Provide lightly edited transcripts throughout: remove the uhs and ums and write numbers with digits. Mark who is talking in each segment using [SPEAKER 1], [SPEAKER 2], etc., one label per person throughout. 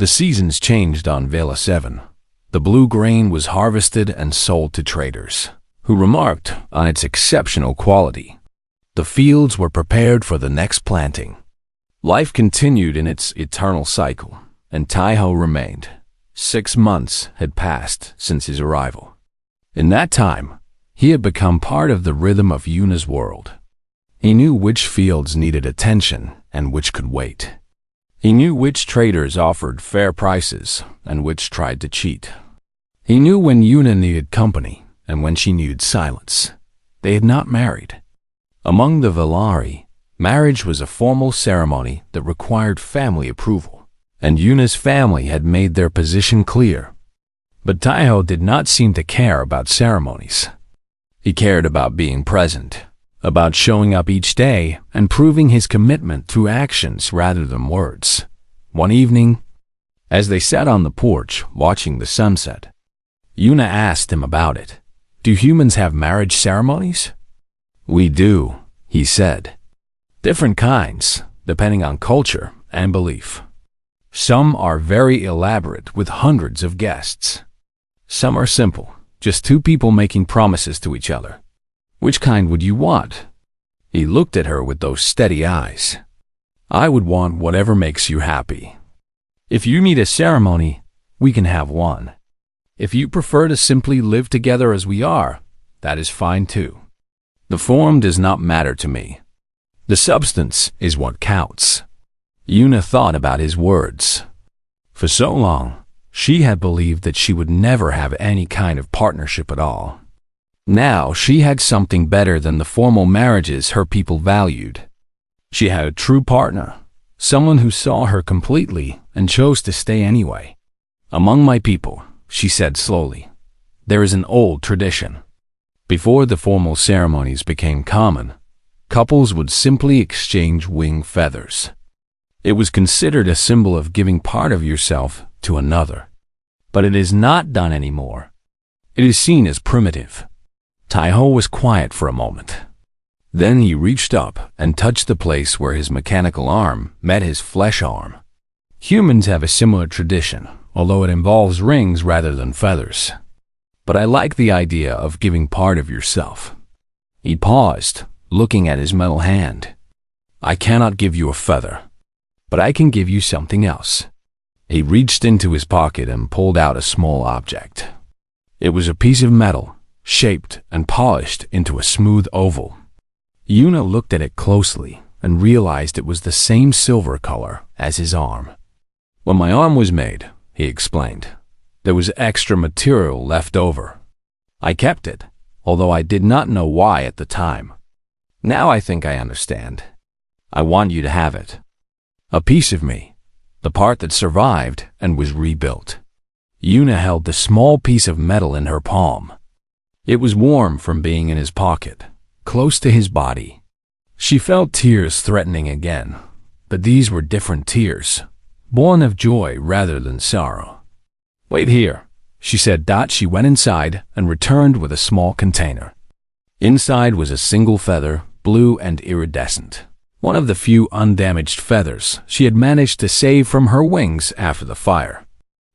[SPEAKER 1] The seasons changed on Vela 7. The blue grain was harvested and sold to traders, who remarked on its exceptional quality. The fields were prepared for the next planting. Life continued in its eternal cycle, and Taiho remained. 6 months had passed since his arrival. In that time, he had become part of the rhythm of Yuna's world. He knew which fields needed attention and which could wait. He knew which traders offered fair prices and which tried to cheat. He knew when Yuna needed company and when she needed silence. They had not married. Among the Velari, marriage was a formal ceremony that required family approval, and Yuna's family had made their position clear. But Taiho did not seem to care about ceremonies. He cared about being present, about showing up each day and proving his commitment through actions rather than words. One evening, as they sat on the porch watching the sunset, Yuna asked him about it. "Do humans have marriage ceremonies?" "We do," he said. "Different kinds, depending on culture and belief. Some are very elaborate with hundreds of guests. Some are simple, just two people making promises to each other. Which kind would you want?" He looked at her with those steady eyes. "I would want whatever makes you happy. If you need a ceremony, we can have one. If you prefer to simply live together as we are, that is fine too. The form does not matter to me. The substance is what counts." Yuna thought about his words. For so long, she had believed that she would never have any kind of partnership at all. Now she had something better than the formal marriages her people valued. She had a true partner, someone who saw her completely and chose to stay anyway. "Among my people," she said slowly, "there is an old tradition. Before the formal ceremonies became common, couples would simply exchange wing feathers. It was considered a symbol of giving part of yourself to another. But it is not done anymore. It is seen as primitive." Taiho was quiet for a moment. Then he reached up and touched the place where his mechanical arm met his flesh arm. "Humans have a similar tradition, although it involves rings rather than feathers. But I like the idea of giving part of yourself." He paused, looking at his metal hand. "I cannot give you a feather, but I can give you something else." He reached into his pocket and pulled out a small object. It was a piece of metal, shaped and polished into a smooth oval. Yuna looked at it closely and realized it was the same silver color as his arm. "When my arm was made," he explained, "there was extra material left over. I kept it, although I did not know why at the time. Now I think I understand. I want you to have it. A piece of me, the part that survived and was rebuilt." Yuna held the small piece of metal in her palm. It was warm from being in his pocket, close to his body. She felt tears threatening again, but these were different tears, born of joy rather than sorrow. "Wait here," she said. She went inside and returned with a small container. Inside was a single feather, blue and iridescent. One of the few undamaged feathers she had managed to save from her wings after the fire.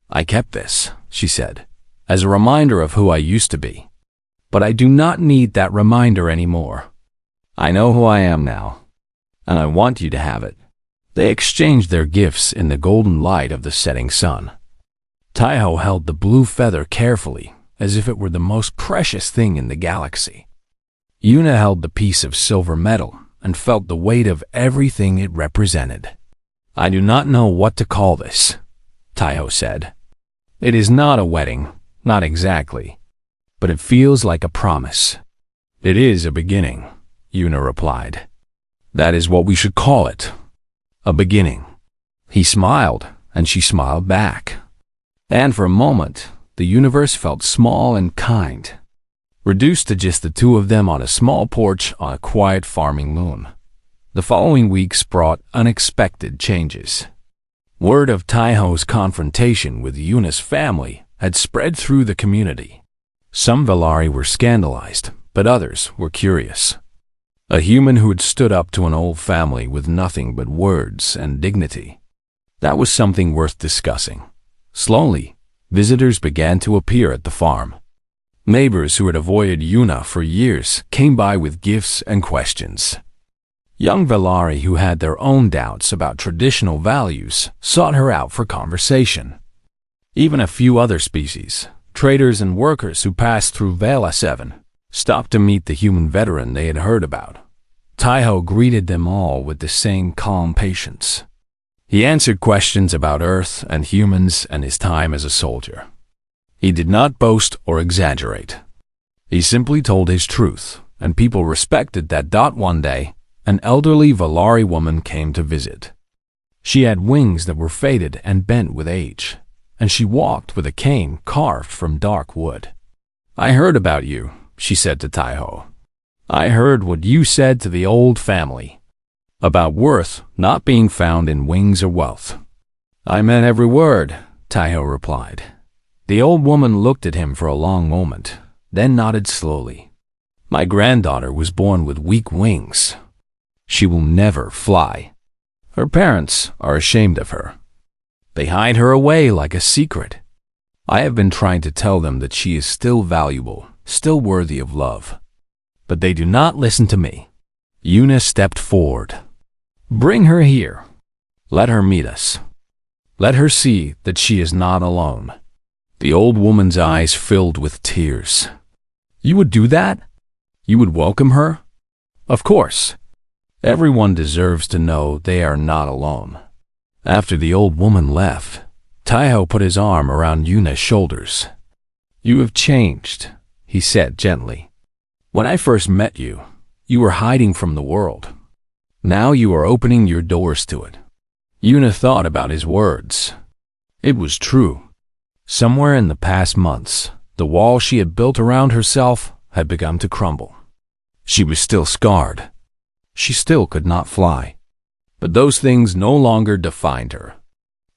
[SPEAKER 1] "I kept this," she said, "as a reminder of who I used to be. But I do not need that reminder anymore. I know who I am now, and I want you to have it." They exchanged their gifts in the golden light of the setting sun. Taiho held the blue feather carefully, as if it were the most precious thing in the galaxy. Yuna held the piece of silver metal and felt the weight of everything it represented. "I do not know what to call this," Taiho said. "It is not a wedding, not exactly, but it feels like a promise." "It is a beginning," Yuna replied. "That is what we should call it. A beginning." He smiled, and she smiled back. And for a moment, the universe felt small and kind, reduced to just the two of them on a small porch on a quiet farming moon. The following weeks brought unexpected changes. Word of Taiho's confrontation with Yuna's family had spread through the community. Some Velari were scandalized, but others were curious. A human who had stood up to an old family with nothing but words and dignity. That was something worth discussing. Slowly, visitors began to appear at the farm. Neighbors who had avoided Yuna for years came by with gifts and questions. Young Valari who had their own doubts about traditional values sought her out for conversation. Even a few other species, traders and workers who passed through Vela 7, stopped to meet the human veteran they had heard about. Taiho greeted them all with the same calm patience. He answered questions about Earth and humans and his time as a soldier. He did not boast or exaggerate. He simply told his truth, and people respected that. One day, an elderly Valari woman came to visit. She had wings that were faded and bent with age, and she walked with a cane carved from dark wood. "I heard about you," she said to Taiho. "I heard what you said to the old family, about worth not being found in wings or wealth." "I meant every word," Taiho replied. The old woman looked at him for a long moment, then nodded slowly. "My granddaughter was born with weak wings. She will never fly. Her parents are ashamed of her. They hide her away like a secret. I have been trying to tell them that she is still valuable, still worthy of love. But they do not listen to me." Yuna stepped forward. "Bring her here. Let her meet us. Let her see that she is not alone." The old woman's eyes filled with tears. "You would do that? You would welcome her?" "Of course. Everyone deserves to know they are not alone." After the old woman left, Taiho put his arm around Yuna's shoulders. "You have changed," he said gently. "When I first met you, you were hiding from the world. Now you are opening your doors to it." Yuna thought about his words. It was true. Somewhere in the past months, the wall she had built around herself had begun to crumble. She was still scarred. She still could not fly. But those things no longer defined her.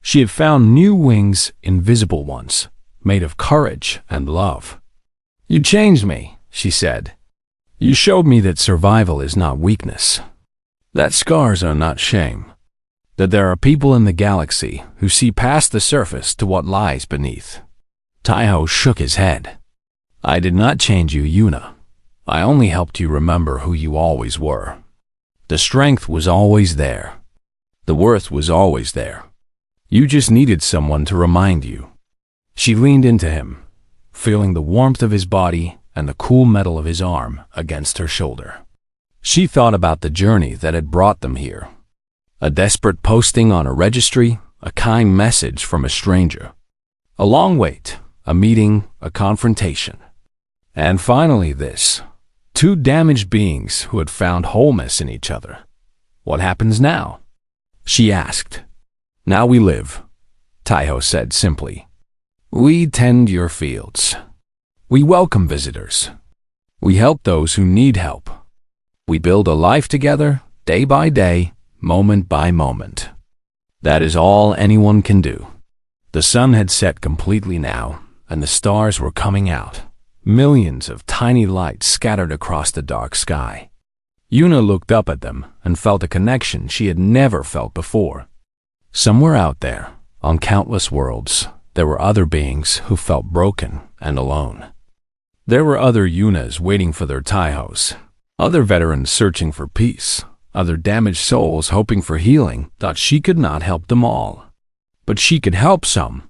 [SPEAKER 1] She had found new wings, invisible ones, made of courage and love. "You changed me," she said. "You showed me that survival is not weakness, that scars are not shame, that there are people in the galaxy who see past the surface to what lies beneath." Taiho shook his head. "I did not change you, Yuna. I only helped you remember who you always were. The strength was always there. The worth was always there. You just needed someone to remind you." She leaned into him, feeling the warmth of his body and the cool metal of his arm against her shoulder. She thought about the journey that had brought them here. A desperate posting on a registry, a kind message from a stranger. A long wait, a meeting, a confrontation. And finally this. Two damaged beings who had found wholeness in each other. "What happens now?" she asked. "Now we live," Taiho said simply. "We tend your fields. We welcome visitors. We help those who need help. We build a life together, day by day, moment by moment. That is all anyone can do." The sun had set completely now, and the stars were coming out. Millions of tiny lights scattered across the dark sky. Yuna looked up at them and felt a connection she had never felt before. Somewhere out there, on countless worlds, there were other beings who felt broken and alone. There were other Yunas waiting for their Taihos, other veterans searching for peace, other damaged souls hoping for healing. Thought she could not help them all. But she could help some.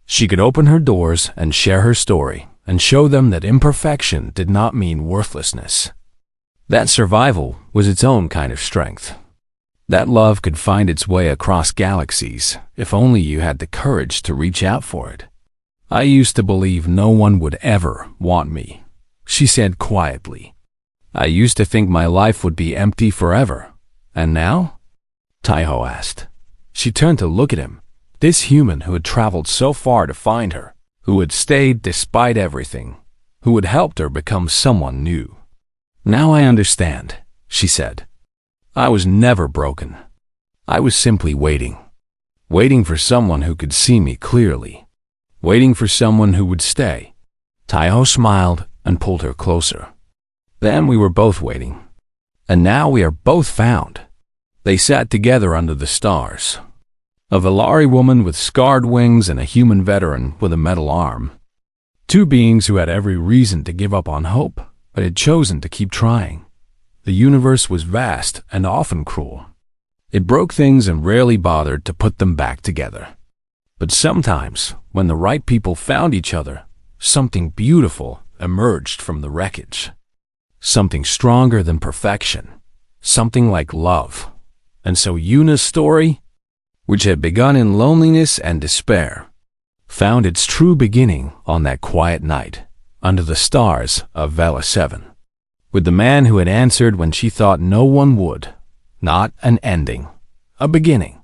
[SPEAKER 1] She could open her doors and share her story, and show them that imperfection did not mean worthlessness. That survival was its own kind of strength. That love could find its way across galaxies if only you had the courage to reach out for it. "I used to believe no one would ever want me," she said quietly. "I used to think my life would be empty forever. And now?" Taiho asked. She turned to look at him, this human who had traveled so far to find her, who had stayed despite everything, who had helped her become someone new. "Now I understand," she said. "I was never broken. I was simply waiting. Waiting for someone who could see me clearly. Waiting for someone who would stay." Taiho smiled and pulled her closer. "Then we were both waiting. And now we are both found." They sat together under the stars. A Valari woman with scarred wings and a human veteran with a metal arm. Two beings who had every reason to give up on hope, but had chosen to keep trying. The universe was vast and often cruel. It broke things and rarely bothered to put them back together. But sometimes, when the right people found each other, something beautiful emerged from the wreckage. Something stronger than perfection. Something like love. And so Yuna's story, which had begun in loneliness and despair, found its true beginning on that quiet night under the stars of Vela 7, with the man who had answered when she thought no one would. Not an ending, a beginning.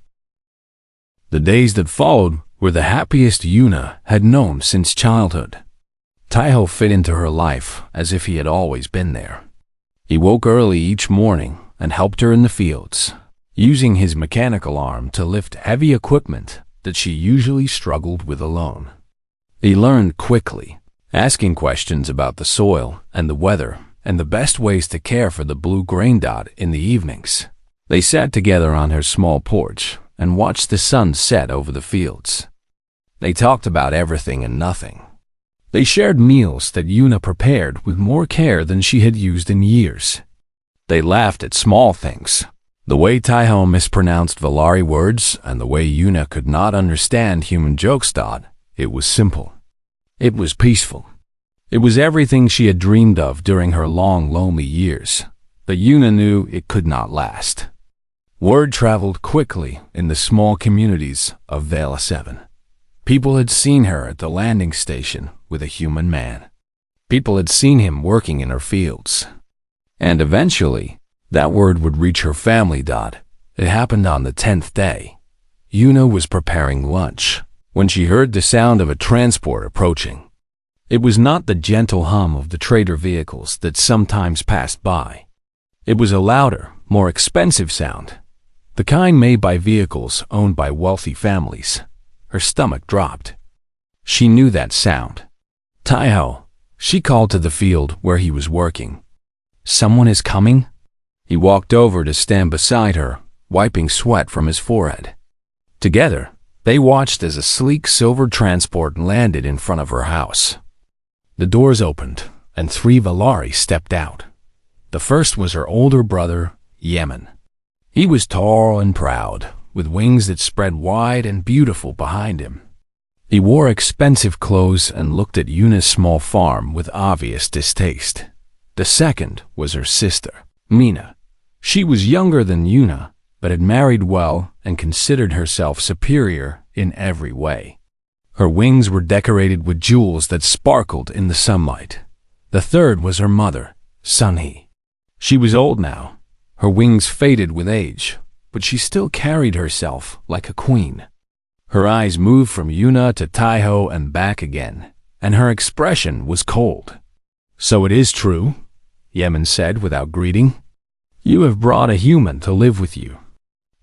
[SPEAKER 1] The days that followed were the happiest Yuna had known since childhood. Taiho fit into her life as if he had always been there. He woke early each morning and helped her in the fields, using his mechanical arm to lift heavy equipment that she usually struggled with alone. He learned quickly, asking questions about the soil and the weather and the best ways to care for the blue grain dot in the evenings. They sat together on her small porch and watched the sun set over the fields. They talked about everything and nothing. They shared meals that Yuna prepared with more care than she had used in years. They laughed at small things. The way Taiho mispronounced Valari words and the way Yuna could not understand human jokes. It was simple. It was peaceful. It was everything she had dreamed of during her long, lonely years. But Yuna knew it could not last. Word traveled quickly in the small communities of Vela 7. People had seen her at the landing station with a human man. People had seen him working in her fields. And eventually, that word would reach her family. It happened on the 10th day. Yuna was preparing lunch when she heard the sound of a transport approaching. It was not the gentle hum of the trader vehicles that sometimes passed by. It was a louder, more expensive sound, the kind made by vehicles owned by wealthy families. Her stomach dropped. She knew that sound. Taiho, she called to the field where he was working. Someone is coming? He walked over to stand beside her, wiping sweat from his forehead. Together, they watched as a sleek silver transport landed in front of her house. The doors opened, and 3 Valari stepped out. The first was her older brother, Yemen. He was tall and proud, with wings that spread wide and beautiful behind him. He wore expensive clothes and looked at Yuna's small farm with obvious distaste. The second was her sister, Mina. She was younger than Yuna, but had married well and considered herself superior in every way. Her wings were decorated with jewels that sparkled in the sunlight. The third was her mother, Sunhee. She was old now. Her wings faded with age, but she still carried herself like a queen. Her eyes moved from Yuna to Taiho and back again, and her expression was cold. "So it is true," Yemen said without greeting. "You have brought a human to live with you."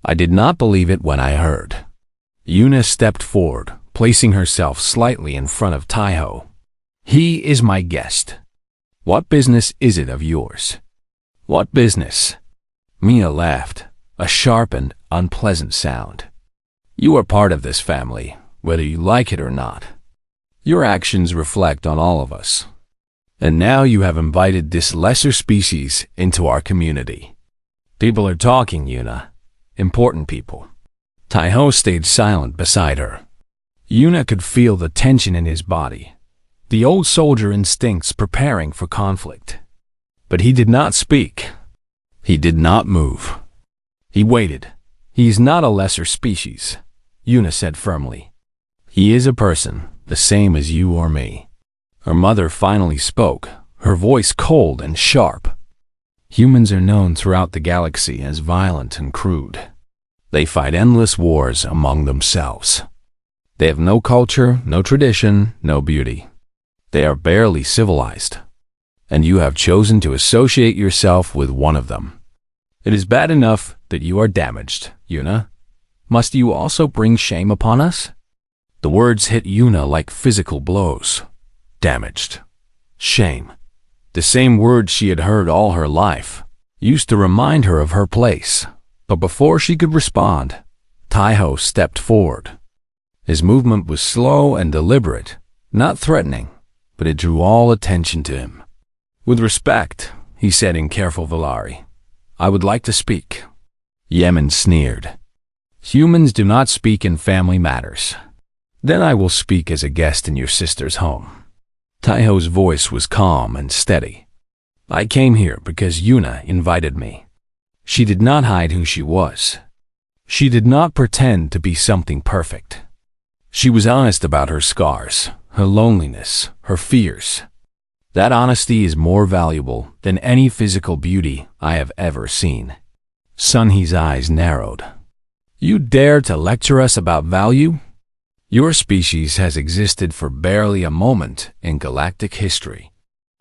[SPEAKER 1] I did not believe it when I heard. Yuna stepped forward, placing herself slightly in front of Taiho. "He is my guest. What business is it of yours?" "What business?" Mina laughed, a sharp and unpleasant sound. "You are part of this family, whether you like it or not. Your actions reflect on all of us. And now you have invited this lesser species into our community." "People are talking, Yuna. Important people." Taiho stayed silent beside her. Yuna could feel the tension in his body, the old soldier instincts preparing for conflict. But he did not speak. He did not move. He waited. "He is not a lesser species," Yuna said firmly. "He is a person, the same as you or me." Her mother finally spoke, her voice cold and sharp. "Humans are known throughout the galaxy as violent and crude. They fight endless wars among themselves. They have no culture, no tradition, no beauty. They are barely civilized. And you have chosen to associate yourself with one of them. It is bad enough that you are damaged, Yuna. Must you also bring shame upon us?" The words hit Yuna like physical blows. Damaged. Shame. The same words she had heard all her life, used to remind her of her place. But before she could respond, Taiho stepped forward. His movement was slow and deliberate, not threatening, but it drew all attention to him. "With respect," he said in careful Valari, "I would like to speak." Yemen sneered. "Humans do not speak in family matters. Then I will speak as a guest in your sister's home." Taiho's voice was calm and steady. "I came here because Yuna invited me." She did not hide who she was. She did not pretend to be something perfect. She was honest about her scars, her loneliness, her fears. That honesty is more valuable than any physical beauty I have ever seen. Sunhee's eyes narrowed. "You dare to lecture us about value? Your species has existed for barely a moment in galactic history.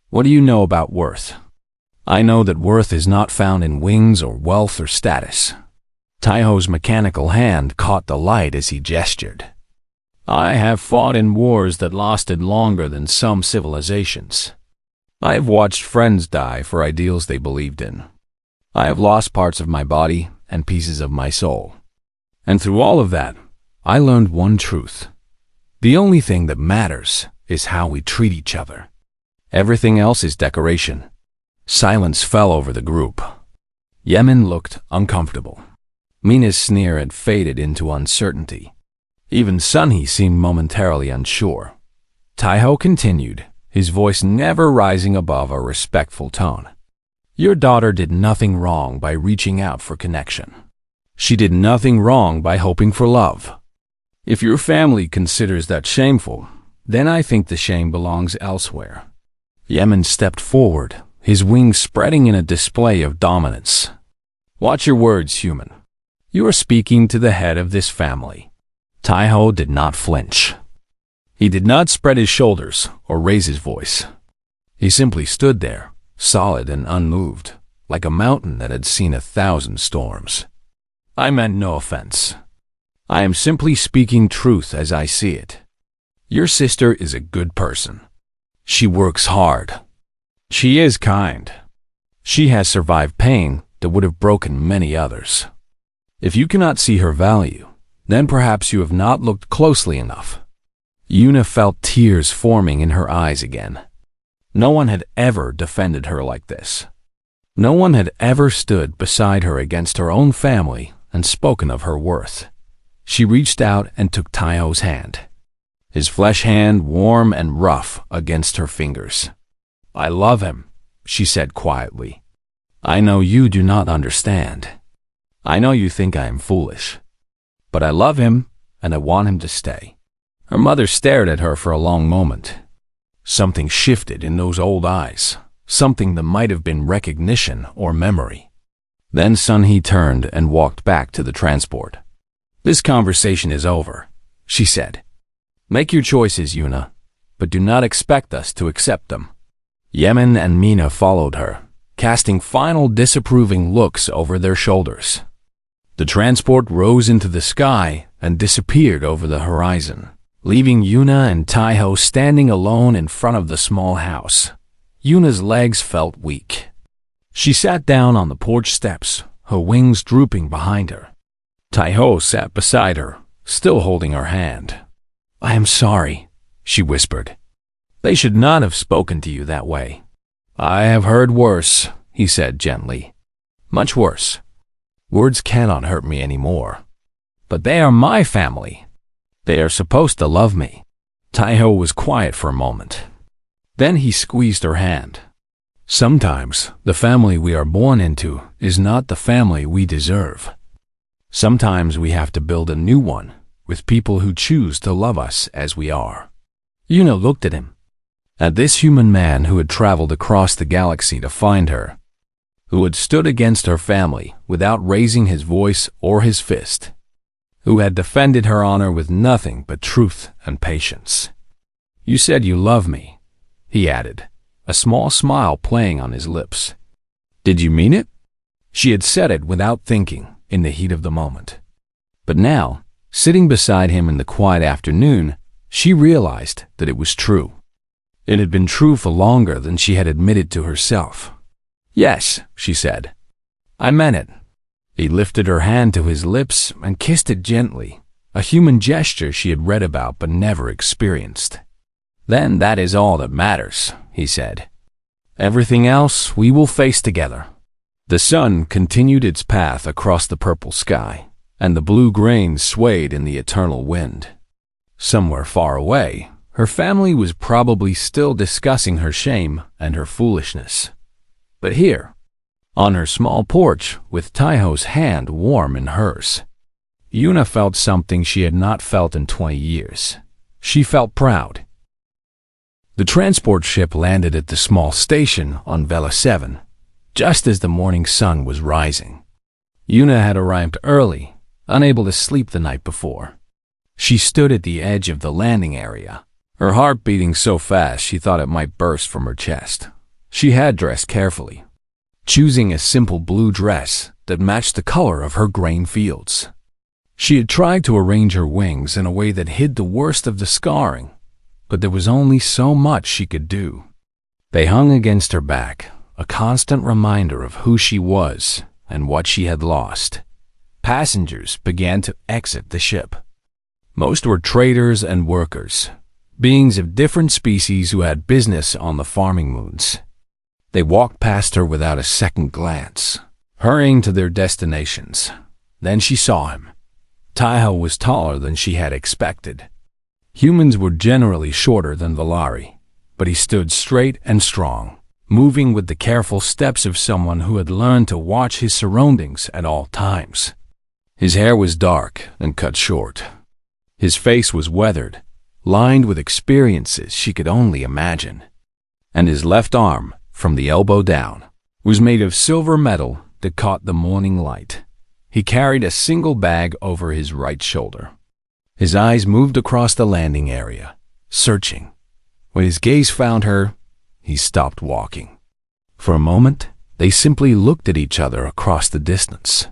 [SPEAKER 1] What do you know about worth?" "I know that worth is not found in wings or wealth or status." Taiho's mechanical hand caught the light as he gestured. "I have fought in wars that lasted longer than some civilizations. I have watched friends die for ideals they believed in. I have lost parts of my body and pieces of my soul. And through all of that, I learned one truth. The only thing that matters is how we treat each other. Everything else is decoration." Silence fell over the group. Yemen looked uncomfortable. Mina's sneer had faded into uncertainty. Even Sunhee seemed momentarily unsure. Taiho continued, his voice never rising above a respectful tone. "Your daughter did nothing wrong by reaching out for connection. She did nothing wrong by hoping for love. If your family considers that shameful, then I think the shame belongs elsewhere." Yemen stepped forward, his wings spreading in a display of dominance. "Watch your words, human. You are speaking to the head of this family." Taiho did not flinch. He did not spread his shoulders or raise his voice. He simply stood there, solid and unmoved, like a mountain that had seen 1,000 storms. "I meant no offense. I am simply speaking truth as I see it. Your sister is a good person. She works hard. She is kind. She has survived pain that would have broken many others. If you cannot see her value, then perhaps you have not looked closely enough." Yuna felt tears forming in her eyes again. No one had ever defended her like this. No one had ever stood beside her against her own family and spoken of her worth. She reached out and took Taiho's hand, his flesh hand warm and rough against her fingers. "I love him," she said quietly. "I know you do not understand. I know you think I am foolish. But I love him, and I want him to stay." Her mother stared at her for a long moment. Something shifted in those old eyes, something that might have been recognition or memory. Then Sunhee turned and walked back to the transport. "This conversation is over," she said. "Make your choices, Yuna, but do not expect us to accept them." Yemen and Mina followed her, casting final disapproving looks over their shoulders. The transport rose into the sky and disappeared over the horizon, leaving Yuna and Taiho standing alone in front of the small house. Yuna's legs felt weak. She sat down on the porch steps, her wings drooping behind her. Taiho sat beside her, still holding her hand. "I am sorry," she whispered. "They should not have spoken to you that way." "I have heard worse," he said gently. "Much worse. Words cannot hurt me anymore. But they are my family. They are supposed to love me." Taiho was quiet for a moment. Then he squeezed her hand. "Sometimes the family we are born into is not the family we deserve. Sometimes we have to build a new one with people who choose to love us as we are." Yuna looked at him, at this human man who had traveled across the galaxy to find her, who had stood against her family without raising his voice or his fist, who had defended her honor with nothing but truth and patience. "You said you love me," he added, a small smile playing on his lips. "Did you mean it?" She had said it without thinking, in the heat of the moment. But now, sitting beside him in the quiet afternoon, she realized that it was true. It had been true for longer than she had admitted to herself. "Yes," she said. "I meant it." He lifted her hand to his lips and kissed it gently, a human gesture she had read about but never experienced. "Then that is all that matters," he said. "Everything else we will face together." The sun continued its path across the purple sky, and the blue grain swayed in the eternal wind. Somewhere far away, her family was probably still discussing her shame and her foolishness. But here, on her small porch, with Taiho's hand warm in hers, Yuna felt something she had not felt in 20 years. She felt proud. The transport ship landed at the small station on Vela 7, just as the morning sun was rising. Yuna had arrived early, unable to sleep the night before. She stood at the edge of the landing area, her heart beating so fast she thought it might burst from her chest. She had dressed carefully, choosing a simple blue dress that matched the color of her grain fields. She had tried to arrange her wings in a way that hid the worst of the scarring, but there was only so much she could do. They hung against her back, a constant reminder of who she was and what she had lost. Passengers began to exit the ship. Most were traders and workers, beings of different species who had business on the farming moons. They walked past her without a second glance, hurrying to their destinations. Then she saw him. Taiho was taller than she had expected. Humans were generally shorter than Valari, but he stood straight and strong, moving with the careful steps of someone who had learned to watch his surroundings at all times. His hair was dark and cut short. His face was weathered, lined with experiences she could only imagine. And his left arm, from the elbow down, was made of silver metal that caught the morning light. He carried a single bag over his right shoulder. His eyes moved across the landing area, searching. When his gaze found her, he stopped walking. For a moment, they simply looked at each other across the distance.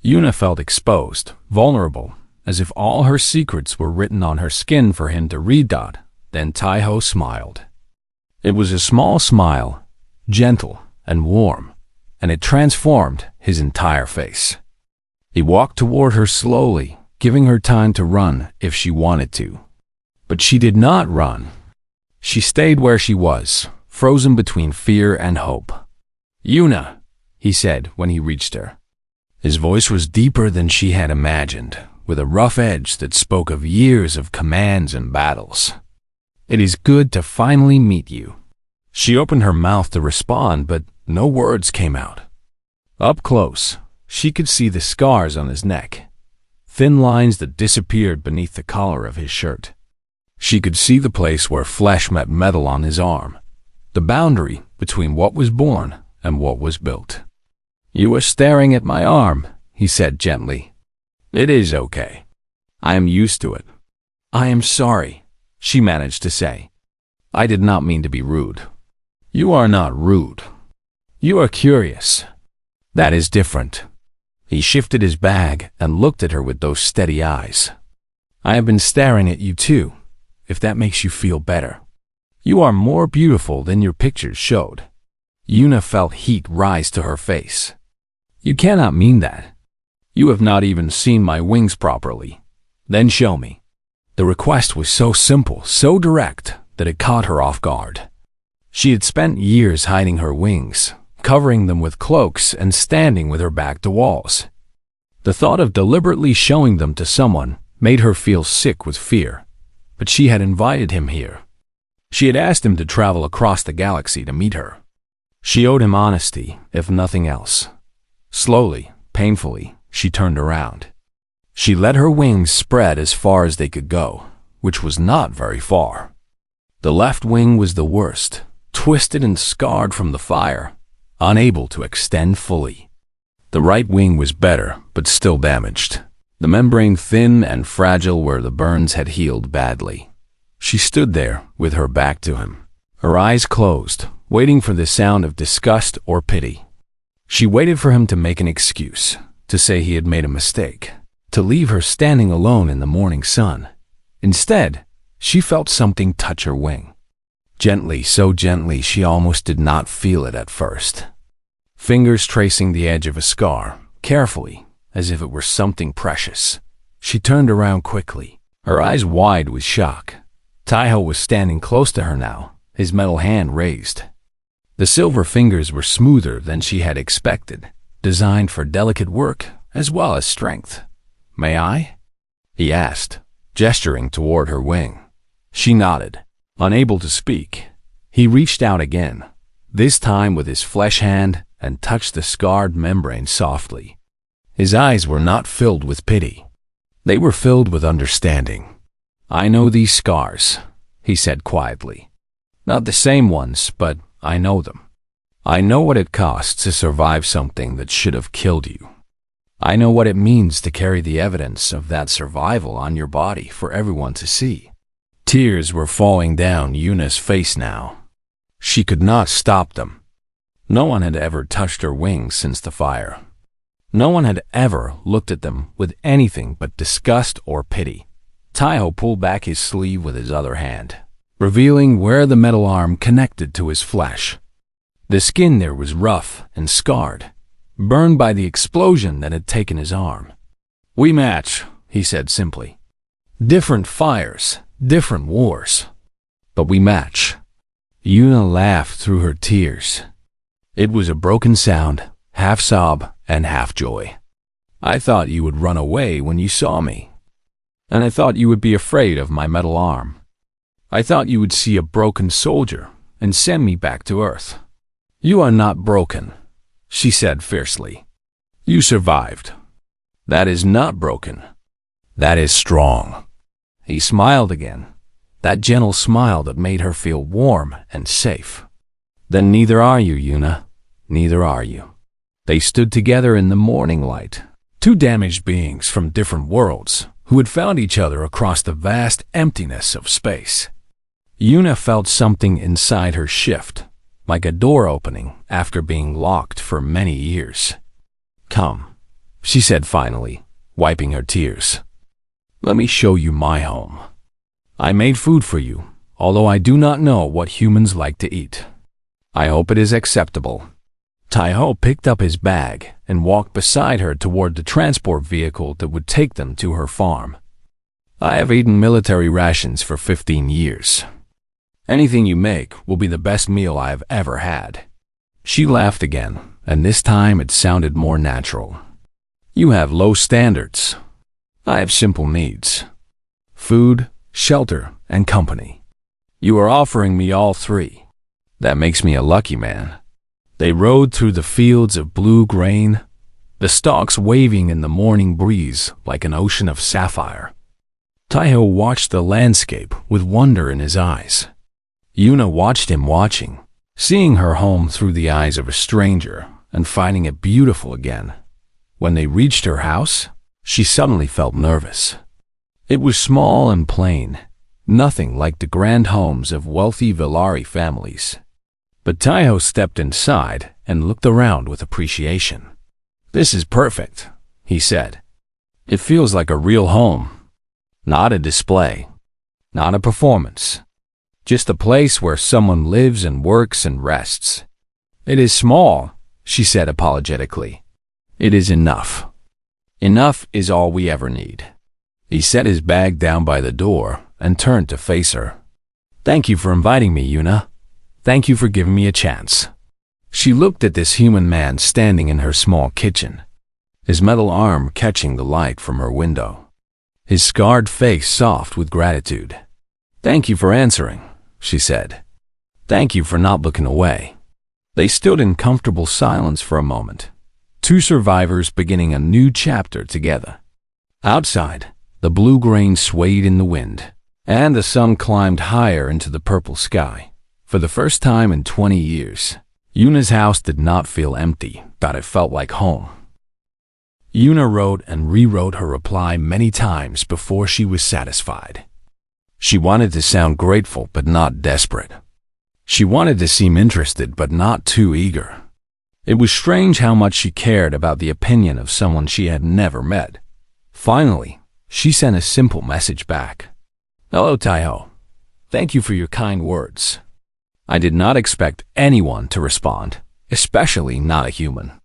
[SPEAKER 1] Yuna felt exposed, vulnerable, as if all her secrets were written on her skin for him to read. Then Taiho smiled. It was a small smile, gentle and warm, and it transformed his entire face. He walked toward her slowly, giving her time to run if she wanted to. But she did not run. She stayed where she was, frozen between fear and hope. "Yuna," he said when he reached her. His voice was deeper than she had imagined, with a rough edge that spoke of years of commands and battles. "It is good to finally meet you." She opened her mouth to respond, but no words came out. Up close, she could see the scars on his neck, thin lines that disappeared beneath the collar of his shirt. She could see the place where flesh met metal on his arm, the boundary between what was born and what was built. "You are staring at my arm," he said gently. "It is okay. I am used to it." "I am sorry," she managed to say. "I did not mean to be rude." "You are not rude. You are curious. That is different." He shifted his bag and looked at her with those steady eyes. "I have been staring at you too, if that makes you feel better. You are more beautiful than your pictures showed." Yuna felt heat rise to her face. "You cannot mean that. You have not even seen my wings properly. Then show me." The request was so simple, so direct, that it caught her off guard. She had spent years hiding her wings, covering them with cloaks and standing with her back to walls. The thought of deliberately showing them to someone made her feel sick with fear, but she had invited him here. She had asked him to travel across the galaxy to meet her. She owed him honesty, if nothing else. Slowly, painfully, she turned around. She let her wings spread as far as they could go, which was not very far. The left wing was the worst, twisted and scarred from the fire, unable to extend fully. The right wing was better, but still damaged, the membrane thin and fragile where the burns had healed badly. She stood there with her back to him, her eyes closed, waiting for the sound of disgust or pity. She waited for him to make an excuse, to say he had made a mistake, to leave her standing alone in the morning sun. Instead, she felt something touch her wing. Gently, so gently she almost did not feel it at first. Fingers tracing the edge of a scar, carefully, as if it were something precious. She turned around quickly, her eyes wide with shock. Taiho was standing close to her now, his metal hand raised. The silver fingers were smoother than she had expected, designed for delicate work as well as strength. "May I?" he asked, gesturing toward her wing. She nodded, unable to speak. He reached out again, this time with his flesh hand, and touched the scarred membrane softly. His eyes were not filled with pity. They were filled with understanding. "I know these scars," he said quietly. "Not the same ones, but I know them. I know what it costs to survive something that should have killed you. I know what it means to carry the evidence of that survival on your body for everyone to see." Tears were falling down Yuna's face now. She could not stop them. No one had ever touched her wings since the fire. No one had ever looked at them with anything but disgust or pity. Taiho pulled back his sleeve with his other hand, revealing where the metal arm connected to his flesh. The skin there was rough and scarred, burned by the explosion that had taken his arm. "We match," he said simply. "Different fires, different wars, but we match." Yuna laughed through her tears. It was a broken sound, half sob and half joy. "I thought you would run away when you saw me. And I thought you would be afraid of my metal arm. I thought you would see a broken soldier and send me back to Earth. You are not broken," she said fiercely. "You survived. That is not broken. That is strong." He smiled again, that gentle smile that made her feel warm and safe. "Then neither are you, Yuna. Neither are you." They stood together in the morning light, two damaged beings from different worlds who had found each other across the vast emptiness of space. Yuna felt something inside her shift, like a door opening after being locked for many years. "Come," she said finally, wiping her tears. "Let me show you my home. I made food for you, although I do not know what humans like to eat. I hope it is acceptable." Taiho picked up his bag and walked beside her toward the transport vehicle that would take them to her farm. "I have eaten military rations for 15 years. Anything you make will be the best meal I have ever had." She laughed again, and this time it sounded more natural. "You have low standards. I have simple needs. Food, shelter, and company. You are offering me all three. That makes me a lucky man." They rode through the fields of blue grain, the stalks waving in the morning breeze like an ocean of sapphire. Taiho watched the landscape with wonder in his eyes. Yuna watched him watching, seeing her home through the eyes of a stranger and finding it beautiful again. When they reached her house, she suddenly felt nervous. It was small and plain, nothing like the grand homes of wealthy Villari families. But Taiho stepped inside and looked around with appreciation. "This is perfect," he said. "It feels like a real home. Not a display, not a performance. Just a place where someone lives and works and rests." "It is small," she said apologetically. "It is enough. Enough is all we ever need." He set his bag down by the door and turned to face her. "Thank you for inviting me, Yuna. Thank you for giving me a chance." She looked at this human man standing in her small kitchen, his metal arm catching the light from her window, his scarred face soft with gratitude. "Thank you for answering," she said. "Thank you for not looking away." They stood in comfortable silence for a moment, two survivors beginning a new chapter together. Outside, the blue grain swayed in the wind, and the sun climbed higher into the purple sky. For the first time in 20 years, Yuna's house did not feel empty, but it felt like home. Yuna wrote and rewrote her reply many times before she was satisfied. She wanted to sound grateful but not desperate. She wanted to seem interested but not too eager. It was strange how much she cared about the opinion of someone she had never met. Finally, she sent a simple message back. "Hello, Taiho. Thank you for your kind words. I did not expect anyone to respond, especially not a human.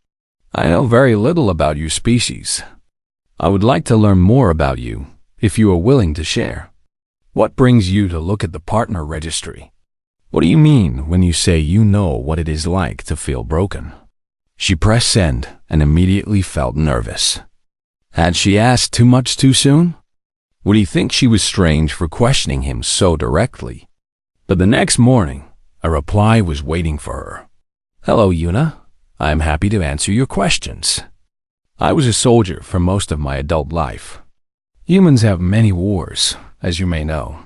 [SPEAKER 1] I know very little about your species. I would like to learn more about you, if you are willing to share. What brings you to look at the partner registry? What do you mean when you say you know what it is like to feel broken? She pressed send and immediately felt nervous. Had she asked too much too soon? Would he think she was strange for questioning him so directly? But the next morning, a reply was waiting for her. Hello, Yuna. I am happy to answer your questions. I was a soldier for most of my adult life. Humans have many wars, as you may know.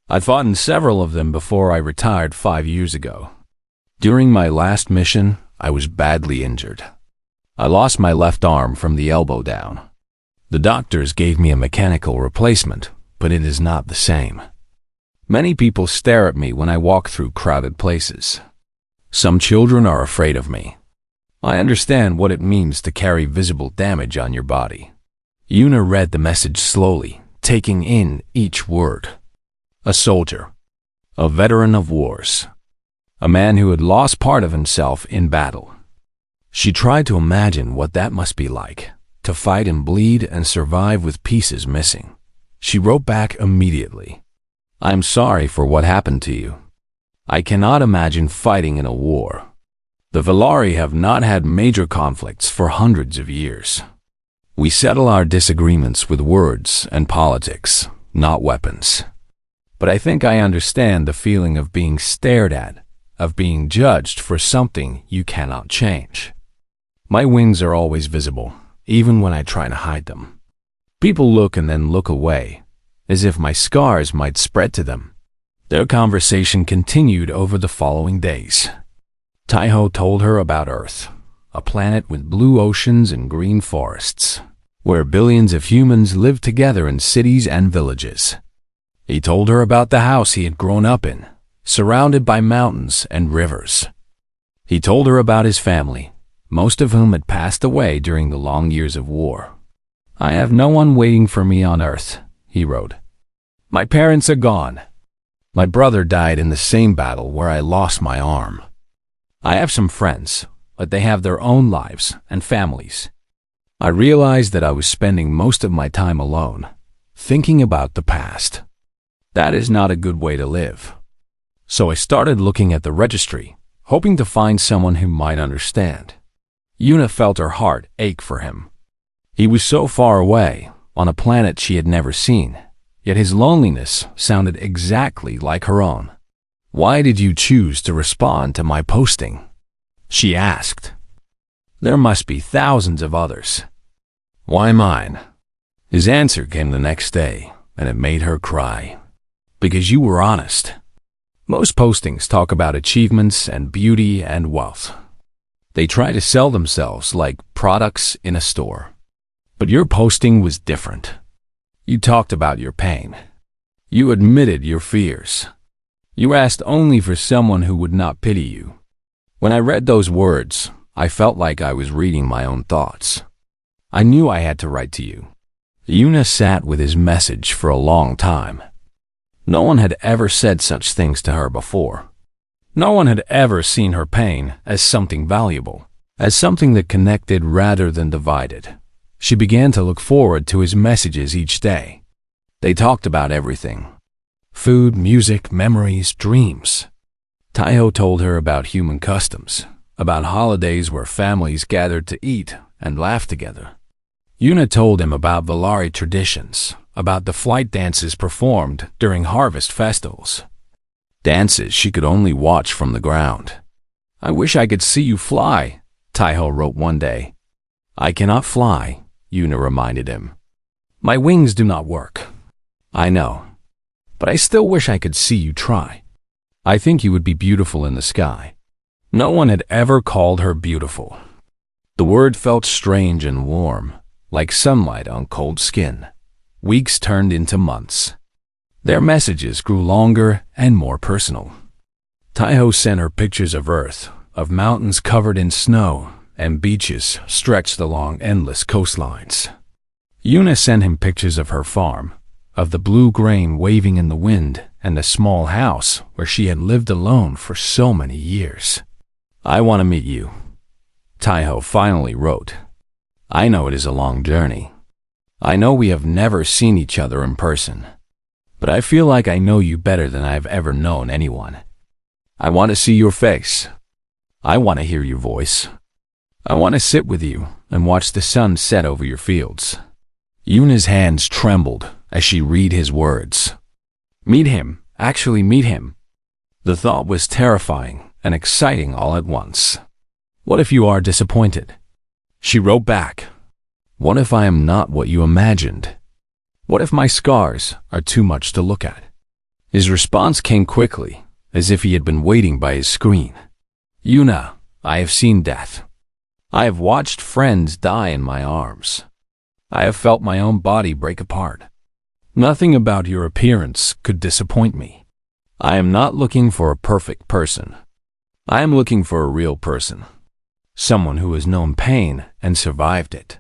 [SPEAKER 1] I fought in several of them before I retired 5 years ago. During my last mission, I was badly injured. I lost my left arm from the elbow down. The doctors gave me a mechanical replacement, but it is not the same. Many people stare at me when I walk through crowded places. Some children are afraid of me. I understand what it means to carry visible damage on your body. Yuna read the message slowly, taking in each word. A soldier. A veteran of wars. A man who had lost part of himself in battle. She tried to imagine what that must be like, to fight and bleed and survive with pieces missing. She wrote back immediately. I'm sorry for what happened to you. I cannot imagine fighting in a war. The Velari have not had major conflicts for hundreds of years. We settle our disagreements with words and politics, not weapons. But I think I understand the feeling of being stared at, of being judged for something you cannot change. My wings are always visible, even when I try to hide them. People look and then look away, as if my scars might spread to them. Their conversation continued over the following days. Taiho told her about Earth, a planet with blue oceans and green forests, where billions of humans live together in cities and villages. He told her about the house he had grown up in, surrounded by mountains and rivers. He told her about his family, most of whom had passed away during the long years of war. I have no one waiting for me on Earth, he wrote. My parents are gone. My brother died in the same battle where I lost my arm. I have some friends, but they have their own lives and families. I realized that I was spending most of my time alone, thinking about the past. That is not a good way to live. So I started looking at the registry, hoping to find someone who might understand. Yuna felt her heart ache for him. He was so far away, on a planet she had never seen, yet his loneliness sounded exactly like her own. Why did you choose to respond to my posting? She asked. There must be thousands of others. Why mine? His answer came the next day, and it made her cry. Because you were honest. Most postings talk about achievements and beauty and wealth. They try to sell themselves like products in a store. But your posting was different. You talked about your pain. You admitted your fears. You asked only for someone who would not pity you. When I read those words, I felt like I was reading my own thoughts. I knew I had to write to you. Yuna sat with his message for a long time. No one had ever said such things to her before. No one had ever seen her pain as something valuable, as something that connected rather than divided. She began to look forward to his messages each day. They talked about everything. Food, music, memories, dreams. Taiho told her about human customs, about holidays where families gathered to eat and laugh together. Yuna told him about Velari traditions, about the flight dances performed during harvest festivals. Dances she could only watch from the ground. I wish I could see you fly, Taiho wrote one day. I cannot fly, Yuna reminded him. My wings do not work. I know. But I still wish I could see you try. I think you would be beautiful in the sky. No one had ever called her beautiful. The word felt strange and warm, like sunlight on cold skin. Weeks turned into months. Their messages grew longer and more personal. Taiho sent her pictures of Earth, of mountains covered in snow, and beaches stretched along endless coastlines. Yuna sent him pictures of her farm, of the blue grain waving in the wind and the small house where she had lived alone for so many years. I want to meet you. Taiho finally wrote. I know it is a long journey. I know we have never seen each other in person, but I feel like I know you better than I have ever known anyone. I want to see your face. I want to hear your voice. I want to sit with you and watch the sun set over your fields. Yuna's hands trembled as she read his words. Meet him, actually meet him. The thought was terrifying and exciting all at once. What if you are disappointed? She wrote back. What if I am not what you imagined? What if my scars are too much to look at? His response came quickly, as if he had been waiting by his screen. Yuna, I have seen death. I have watched friends die in my arms. I have felt my own body break apart. Nothing about your appearance could disappoint me. I am not looking for a perfect person. I am looking for a real person. Someone who has known pain and survived it.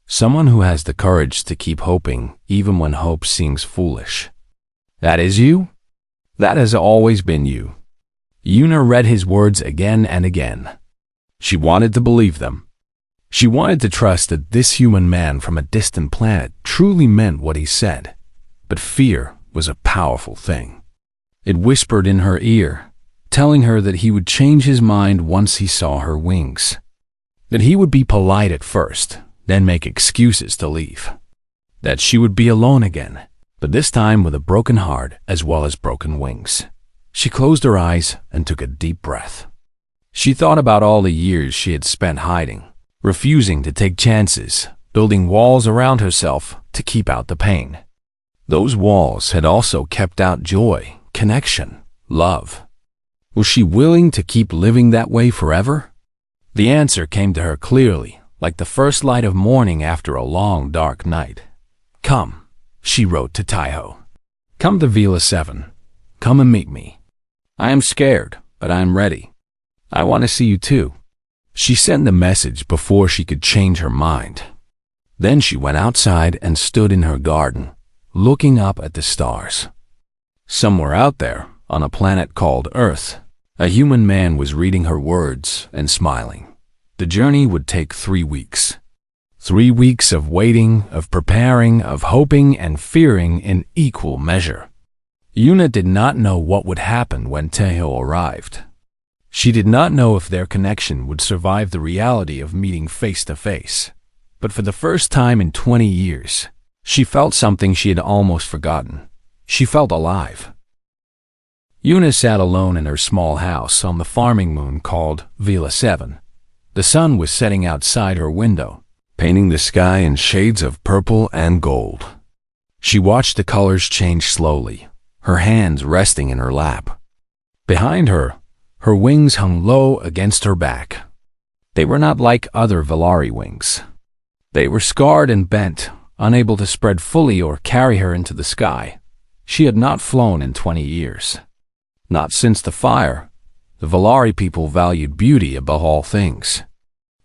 [SPEAKER 1] Someone who has the courage to keep hoping even when hope seems foolish. That is you? That has always been you. Yuna read his words again and again. She wanted to believe them. She wanted to trust that this human man from a distant planet truly meant what he said. But fear was a powerful thing. It whispered in her ear, telling her that he would change his mind once he saw her wings. That he would be polite at first, then make excuses to leave. That she would be alone again, but this time with a broken heart as well as broken wings. She closed her eyes and took a deep breath. She thought about all the years she had spent hiding, refusing to take chances, building walls around herself to keep out the pain. Those walls had also kept out joy, connection, love. Was she willing to keep living that way forever? The answer came to her clearly, like the first light of morning after a long, dark night. Come, she wrote to Taiho. Come to Vila 7. Come and meet me. I am scared, but I am ready. I want to see you too. She sent the message before she could change her mind. Then she went outside and stood in her garden, looking up at the stars. Somewhere out there, on a planet called Earth, a human man was reading her words and smiling. The journey would take 3 weeks. 3 weeks of waiting, of preparing, of hoping and fearing in equal measure. Yuna did not know what would happen when Taiho arrived. She did not know if their connection would survive the reality of meeting face to face. But for the first time in 20 years, she felt something she had almost forgotten. She felt alive. Yuna sat alone in her small house on the farming moon called Vila 7. The sun was setting outside her window, painting the sky in shades of purple and gold. She watched the colors change slowly, her hands resting in her lap. Behind her, her wings hung low against her back. They were not like other Valari wings. They were scarred and bent, unable to spread fully or carry her into the sky. She had not flown in 20 years. Not since the fire. The Valari people valued beauty above all things.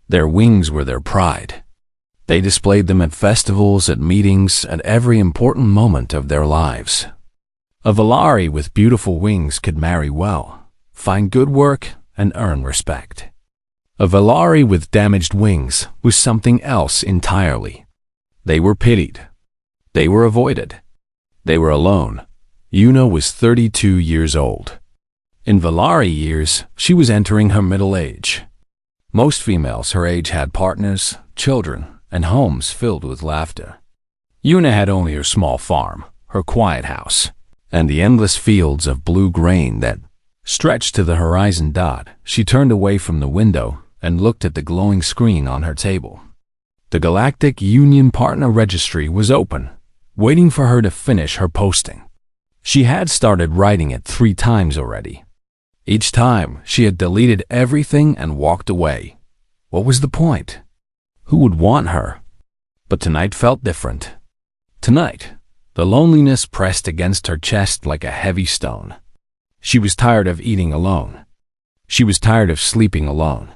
[SPEAKER 1] Their wings were their pride. They displayed them at festivals, at meetings, at every important moment of their lives. A Valari with beautiful wings could marry well, find good work, and earn respect. A Valari with damaged wings was something else entirely. They were pitied. They were avoided. They were alone. Yuna was 32 years old. In Valari years, she was entering her middle age. Most females her age had partners, children, and homes filled with laughter. Yuna had only her small farm, her quiet house, and the endless fields of blue grain that stretched to the horizon. She turned away from the window and looked at the glowing screen on her table. The Galactic Union Partner Registry was open, waiting for her to finish her posting. She had started writing it 3 times already. Each time, she had deleted everything and walked away. What was the point? Who would want her? But tonight felt different. Tonight, the loneliness pressed against her chest like a heavy stone. She was tired of eating alone. She was tired of sleeping alone.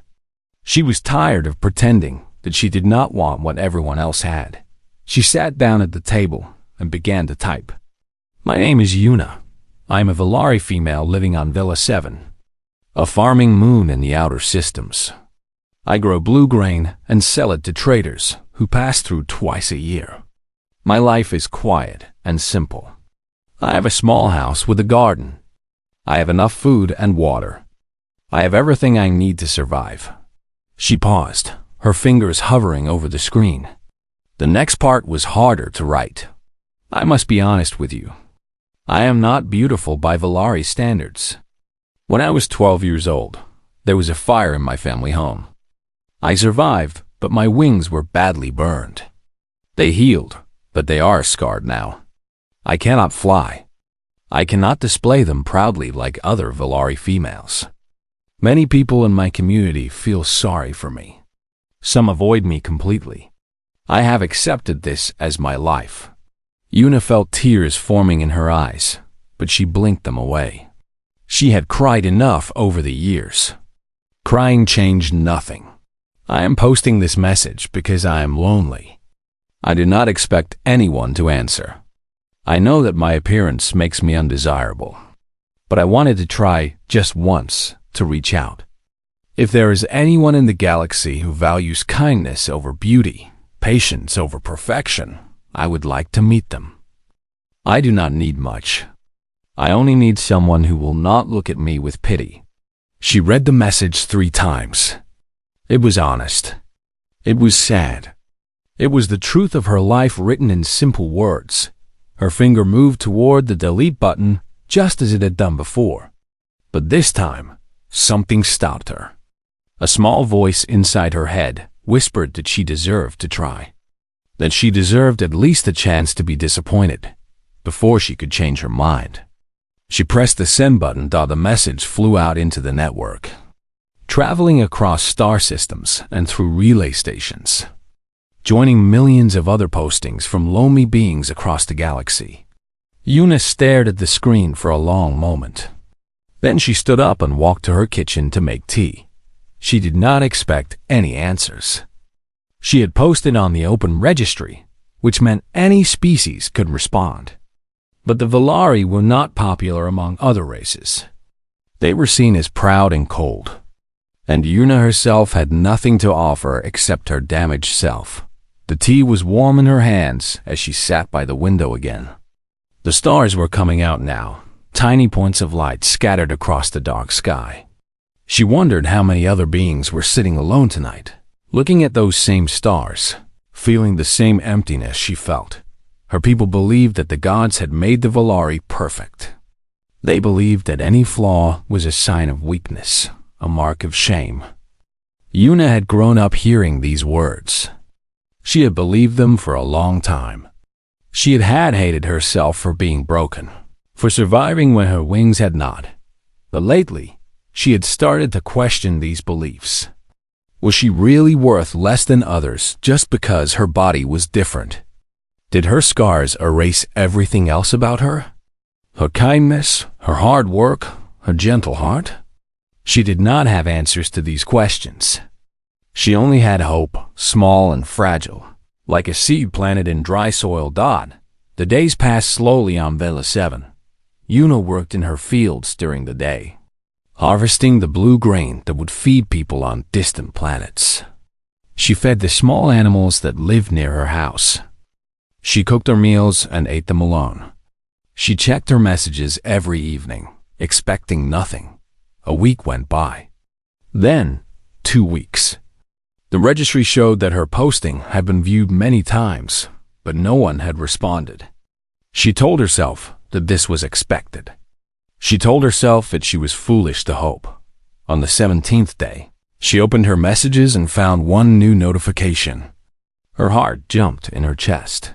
[SPEAKER 1] She was tired of pretending that she did not want what everyone else had. She sat down at the table and began to type. My name is Yuna. I am a Valari female living on Vila 7, a farming moon in the outer systems. I grow blue grain and sell it to traders who pass through twice a year. My life is quiet and simple. I have a small house with a garden. I have enough food and water. I have everything I need to survive." She paused, her fingers hovering over the screen. The next part was harder to write. "I must be honest with you. I am not beautiful by Valari standards. When I was 12 years old, there was a fire in my family home. I survived, but my wings were badly burned. They healed, but they are scarred now. I cannot fly. I cannot display them proudly like other Valari females. Many people in my community feel sorry for me. Some avoid me completely. I have accepted this as my life." Yuna felt tears forming in her eyes, but she blinked them away. She had cried enough over the years. Crying changed nothing. "I am posting this message because I am lonely. I do not expect anyone to answer. I know that my appearance makes me undesirable, but I wanted to try just once to reach out. If there is anyone in the galaxy who values kindness over beauty, patience over perfection, I would like to meet them. I do not need much. I only need someone who will not look at me with pity." She read the message 3 times. It was honest. It was sad. It was the truth of her life written in simple words. Her finger moved toward the delete button just as it had done before. But this time, something stopped her. A small voice inside her head whispered that she deserved to try. That she deserved at least a chance to be disappointed before she could change her mind. She pressed the send button. The message flew out into the network, traveling across star systems and through relay stations, joining millions of other postings from lonely beings across the galaxy. Yuna stared at the screen for a long moment. Then she stood up and walked to her kitchen to make tea. She did not expect any answers. She had posted on the open registry, which meant any species could respond. But the Valari were not popular among other races. They were seen as proud and cold. And Yuna herself had nothing to offer except her damaged self. The tea was warm in her hands as she sat by the window again. The stars were coming out now, tiny points of light scattered across the dark sky. She wondered how many other beings were sitting alone tonight, looking at those same stars, feeling the same emptiness she felt. Her people believed that the gods had made the Valari perfect. They believed that any flaw was a sign of weakness, a mark of shame. Yuna had grown up hearing these words. She had believed them for a long time. She had hated herself for being broken, for surviving when her wings had not. But lately, she had started to question these beliefs. Was she really worth less than others just because her body was different? Did her scars erase everything else about her? Her kindness, her hard work, her gentle heart? She did not have answers to these questions. She only had hope, small and fragile, like a seed planted in dry soil. The days passed slowly on Vela 7. Yuna worked in her fields during the day, harvesting the blue grain that would feed people on distant planets. She fed the small animals that lived near her house. She cooked her meals and ate them alone. She checked her messages every evening, expecting nothing. A week went by. Then, 2 weeks. The registry showed that her posting had been viewed many times, but no one had responded. She told herself that this was expected. She told herself that she was foolish to hope. On the 17th day, she opened her messages and found one new notification. Her heart jumped in her chest.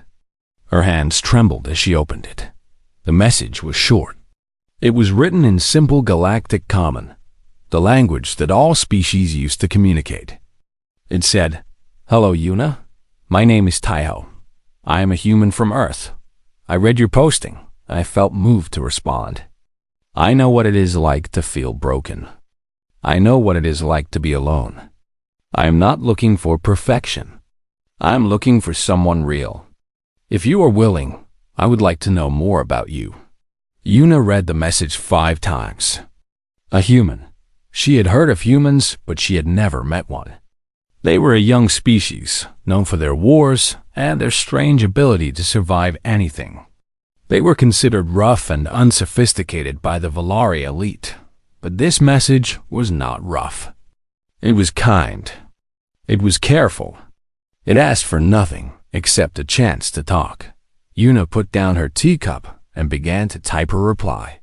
[SPEAKER 1] Her hands trembled as she opened it. The message was short. It was written in simple Galactic Common, the language that all species used to communicate. It said, "Hello, Yuna. My name is Taiho. I am a human from Earth. I read your posting. I felt moved to respond. I know what it is like to feel broken. I know what it is like to be alone. I am not looking for perfection. I am looking for someone real. If you are willing, I would like to know more about you." Yuna read the message 5 times. A human. She had heard of humans, but she had never met one. They were a young species, known for their wars and their strange ability to survive anything. They were considered rough and unsophisticated by the Valari elite, but this message was not rough. It was kind. It was careful. It asked for nothing except a chance to talk. Yuna put down her teacup and began to type her reply.